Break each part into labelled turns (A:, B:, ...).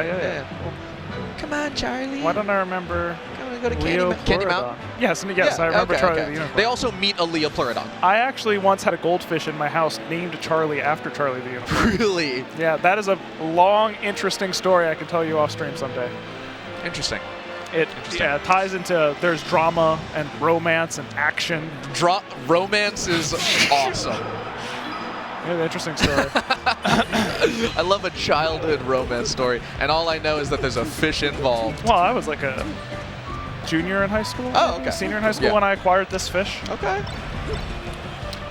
A: Okay, yeah.
B: Come on, Charlie.
A: Why don't I remember
B: Go to Candy Mountain?
A: Yes, I remember Charlie the Unicorn.
B: They also meet a Leopluradon.
A: I actually once had a goldfish in my house named Charlie after Charlie the Unicorn.
B: Really?
A: Yeah, that is a long, interesting story I can tell you off stream someday.
B: Interesting.
A: It ties into, there's drama and romance and action.
B: Romance is awesome.
A: Yeah, interesting story.
B: I love a childhood romance story, and all I know is that there's a fish involved.
A: Well, I was like a junior in high school.
B: Oh, okay.
A: Senior in high school when I acquired this fish.
B: Okay.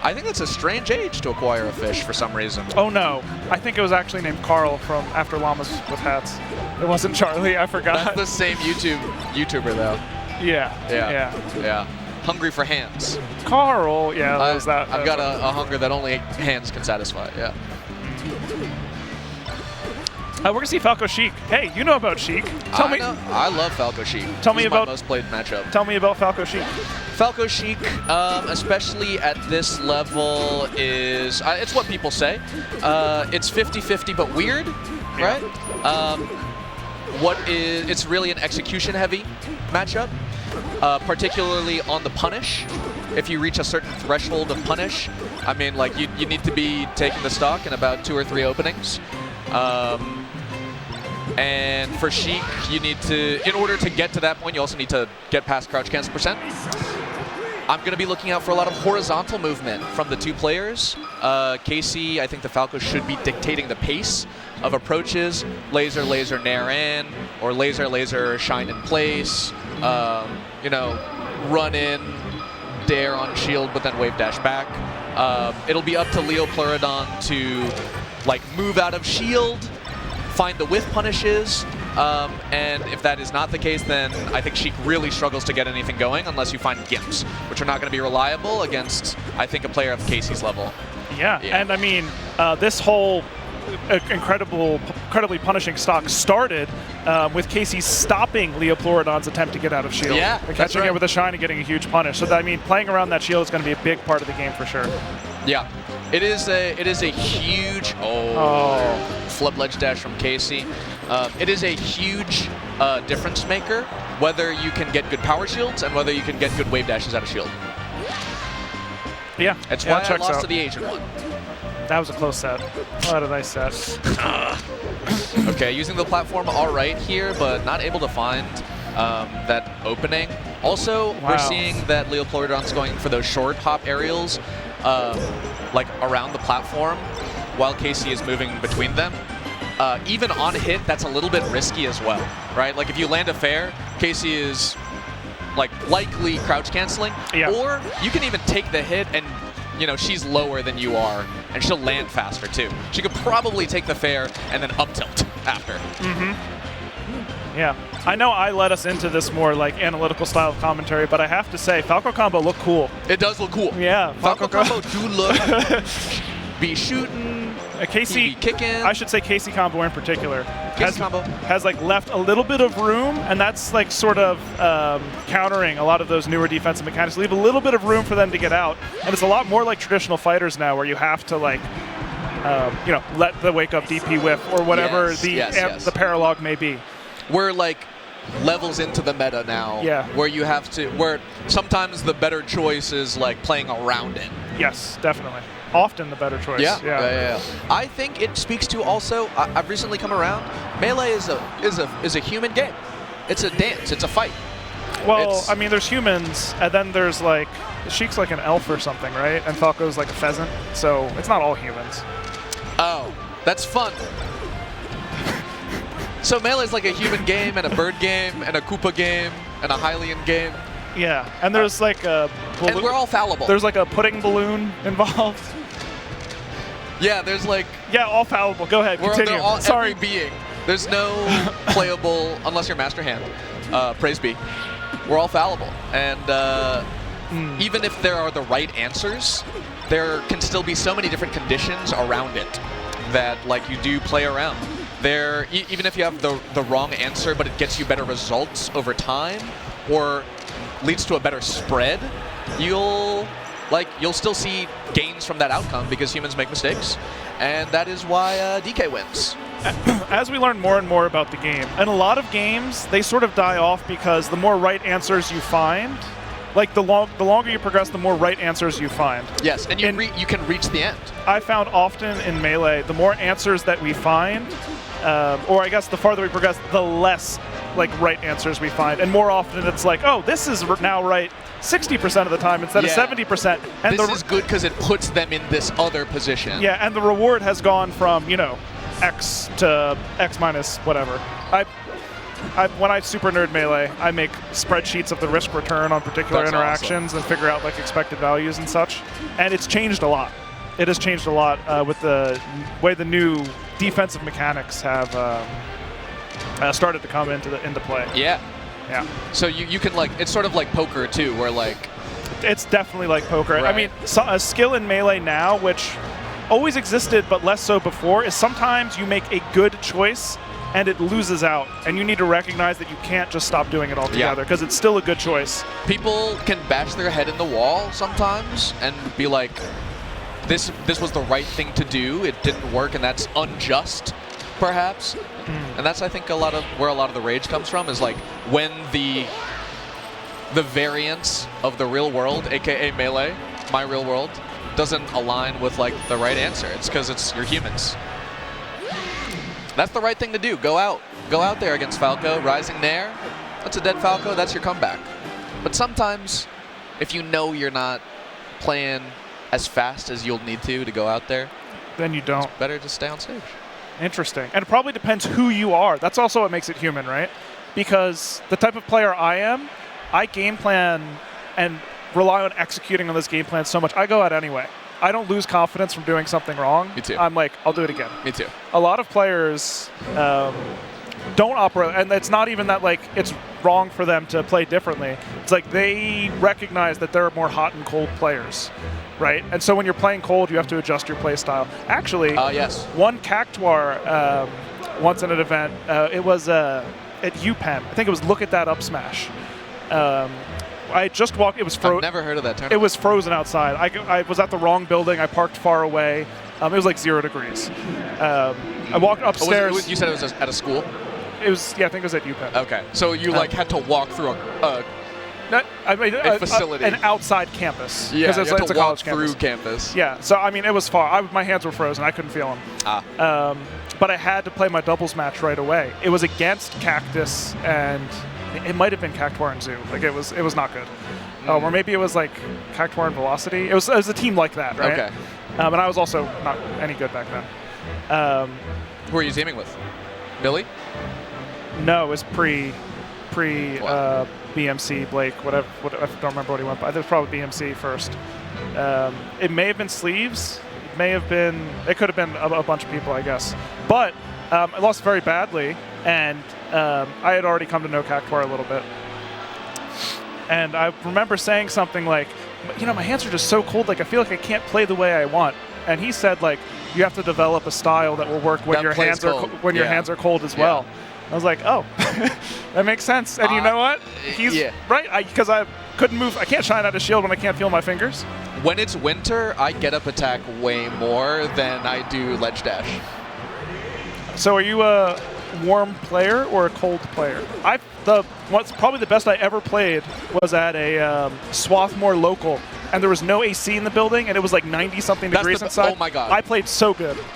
B: I think that's a strange age to acquire a fish for some reason.
A: Oh no, I think it was actually named Carl from After Llamas with Hats. It wasn't Charlie, I forgot.
B: That's the same YouTuber though.
A: Yeah.
B: Hungry for hands.
A: Carl, that was that.
B: I've got a hunger that only hands can satisfy, yeah.
A: We're going to see Falco Sheik. Hey, you know about Sheik.
B: I love Falco Sheik.
A: Tell me about
B: my most played matchup.
A: Tell me about Falco Sheik.
B: Falco Sheik, especially at this level, is it's what people say. It's 50-50, but weird, right? It's really an execution-heavy matchup, particularly on the punish. If you reach a certain threshold of punish, I mean, like you need to be taking the stock in about 2 or 3 openings. And for Sheik, you need to, in order to get to that point, you also need to get past crouch cancel %. I'm going to be looking out for a lot of horizontal movement from the 2 players. Kacey, I think the Falco should be dictating the pace of approaches. Laser, laser, nair in, or laser, laser, shine in place. Run in, dare on shield, but then wave dash back. It'll be up to Leopluradon to move out of shield, find the whiff punishes, and if that is not the case, then I think Sheik really struggles to get anything going unless you find gimps, which are not going to be reliable against, I think, a player of Kacey's level.
A: Yeah, and I mean, this whole incredibly punishing stock started with Kacey stopping Leopluradon's attempt to get out of shield.
B: Yeah,
A: and catching it with a shine and getting a huge punish. So, I mean, playing around that shield is going to be a big part of the game for sure.
B: Yeah. It is a huge flip ledge dash from Kacey. It is a huge difference maker whether you can get good power shields and whether you can get good wave dashes out of shield.
A: Yeah,
B: it's why I lost to the Asian one.
A: That was a close set. What a nice set.
B: Okay, using the platform all right here, but not able to find that opening. Also, we're seeing that Leopluradon's going for those short hop aerials around the platform while Kacey is moving between them. Even on hit, that's a little bit risky as well, right? Like if you land a fair, Kacey is likely crouch canceling, or you can even take the hit and she's lower than you are, and she'll land faster too. She could probably take the fair and then up tilt after.
A: Yeah, I know I led us into this more analytical style of commentary, but I have to say, Falco combo look cool.
B: It does look cool.
A: Yeah,
B: Falco combo do look. Be shooting.
A: Kacey,
B: be kicking.
A: I should say Kacey combo in particular has left a little bit of room, and that's sort of countering a lot of those newer defensive mechanics. Leave a little bit of room for them to get out, and it's a lot more like traditional fighters now, where you have to let the wake up DP whiff or whatever the paralog may be.
B: We're levels into the meta now, where you have to, where sometimes the better choice is playing around it.
A: Yes, definitely. Often the better choice.
B: Yeah. I think it speaks to also, I've recently come around, Melee is a human game. It's a dance, it's a fight.
A: Well, I mean, there's humans, and then there's Sheik's like an elf or something, right? And Falco's like a pheasant, so it's not all humans.
B: Oh, that's fun. So Melee's like a human game and a bird game and a Koopa game and a Hylian game.
A: Yeah, and there's a balloon.
B: And we're all fallible.
A: There's a pudding balloon involved.
B: Yeah, there's
A: Yeah, all fallible. Go ahead, continue.
B: Every being. There's no playable, unless you're Master Hand. Praise be. We're all fallible. And even if there are the right answers, there can still be so many different conditions around it that you do play around. Even if you have the wrong answer, but it gets you better results over time, or leads to a better spread, you'll still see gains from that outcome because humans make mistakes, and that is why DK wins.
A: as we learn more and more about the game, in a lot of games, they sort of die off because the more right answers you find, like the longer you progress, the more right answers you find.
B: Yes, and you can reach the end.
A: I found often in Melee, the more answers that we find, or I guess the farther we progress, the less like right answers we find, and more often it's like, oh, this is now right 60% of the time instead of 70%. And
B: this is good because it puts them in this other position.
A: Yeah, and the reward has gone from, you know, X to X minus whatever. When I super nerd Melee, I make spreadsheets of the risk return on particular interactions and figure out like expected values and such. And it's changed a lot. It has changed a lot with the way the new defensive mechanics have started to come into play.
B: Yeah.
A: Yeah.
B: So you can like, it's sort of like poker too, where like...
A: It's definitely like poker.
B: Right.
A: I mean, a skill in Melee now, which always existed but less so before, is sometimes you make a good choice and it loses out, and you need to recognize that you can't just stop doing it altogether because it's still a good choice.
B: People can bash their head in the wall sometimes and be like, this was the right thing to do, it didn't work, and that's unjust, perhaps. And that's, I think, where a lot of the rage comes from, is like when the variance of the real world, aka Melee, my real world, doesn't align with like the right answer. It's because you're humans. That's the right thing to do. Go out there against Falco, rising Nair. That's a dead Falco. That's your comeback. But sometimes, if you know you're not playing as fast as you'll need to go out there,
A: then you don't.
B: It's better to stay on stage.
A: Interesting. And it probably depends who you are. That's also what makes it human, right? Because the type of player I am, I game plan and rely on executing on this game plan so much. I go out anyway. I don't lose confidence from doing something wrong.
B: Me too.
A: I'm like, I'll do it again.
B: Me too.
A: A lot of players don't operate, and it's not even that like it's wrong for them to play differently. It's like they recognize that there are more hot and cold players, right? And so when you're playing cold, you have to adjust your play style. Actually,
B: yes.
A: One Cactuar once in an event, it was at UPenn. I think it was Look at That Up Smash. I just walked. It was frozen.
B: I've never heard of that tournament.
A: It was frozen outside. I was at the wrong building. I parked far away. It was like 0 degrees. I walked upstairs.
B: You said it was at a school?
A: It was. Yeah, I think it was at UPenn.
B: Okay. So you like had to walk through a facility,
A: an outside campus.
B: Yeah,
A: it's a college
B: through
A: campus.
B: campus.
A: Yeah. So I mean, it was far. My hands were frozen. I couldn't feel them. But I had to play my doubles match right away. It was against Cactus and. It might have been Cactuar and Zoo. Like it was not good. Or maybe it was like Cactuar and Velocity. It was a team like that, right?
B: Okay.
A: And I was also not any good back then.
B: Who were you teaming with? Billy?
A: No, it was pre BMC Blake. Whatever. I don't remember what he went by. I think it was probably BMC first. It may have been Sleeves. It may have been. It could have been a bunch of people, I guess. But I lost very badly. And I had already come to know Cactuar a little bit. And I remember saying something like, you know, my hands are just so cold, like I feel like I can't play the way I want. And he said, like, you have to develop a style that will work when your hands are cold as well. I was like, oh, that makes sense. And you know what? He's right, because I couldn't move. I can't shine out a shield when I can't feel my fingers.
B: When it's winter, I get up attack way more than I do ledge dash.
A: So are you a warm player or a cold player? What's probably the best I ever played was at a Swarthmore local, and there was no AC in the building, and it was like 90-something degrees inside.
B: Oh my god!
A: I played so good.